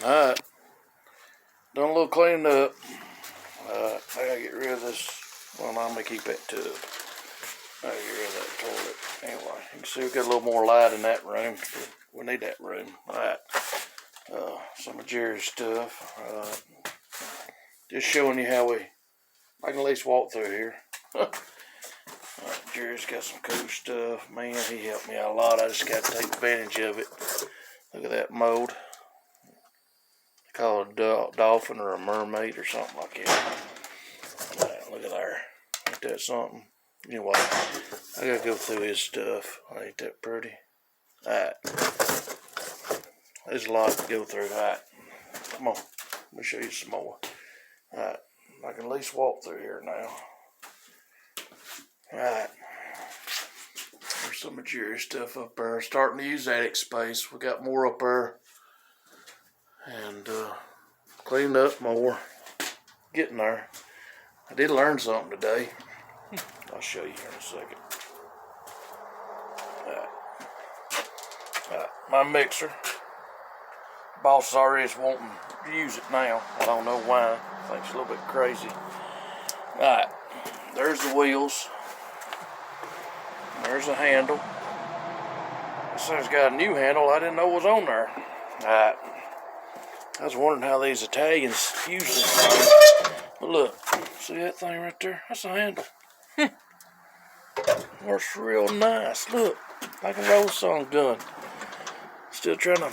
Alright, done a little cleaning up. I gotta get rid of this. Well, I'm gonna keep that tub. I gotta get rid of that toilet. Anyway, you can see we got a little more light in that room. We need that room. Alright, some of Jerry's stuff. Just showing you how I can at least walk through here. Jerry's got some cool stuff. Man, he helped me out a lot. I just got to take advantage of it. Look at that mold. They call it a dolphin or a mermaid or something like that. Look at there. Ain't that something? Anyway, I gotta go through his stuff. Ain't that pretty? Alright. There's a lot to go through. Alright. Come on. Let me show you some more. Alright. I can at least walk through here now. Alright. There's some of Jerry's stuff up there. Starting to use attic space. We got more up there. And cleaned up more. Getting there. I did learn something today. I'll show you here in a second. My mixer. Boss already is wanting to use it now. I don't know why. I think it's a little bit crazy. Alright. There's the wheels. There's a handle. This thing's got a new handle I didn't know was on there. Alright. I was wondering how these Italians use this thing. But look, see that thing right there? That's a handle. Works real nice. Look, like a roll song gun. Still trying to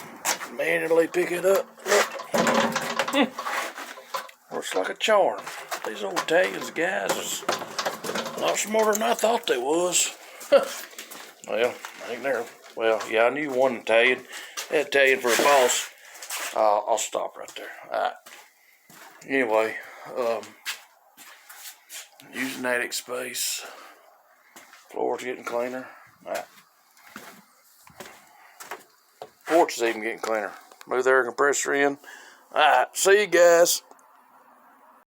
manually pick it up. Look. Works like a charm. These old Italians guys is a lot smarter than I thought they was. Well, I think they're, well, yeah, I knew one Italian. That Italian for a boss. I'll stop right there. Alright. Anyway, using attic space. Floor's getting cleaner. Alright. Porch is even getting cleaner. Move the air compressor in. Alright, see you guys.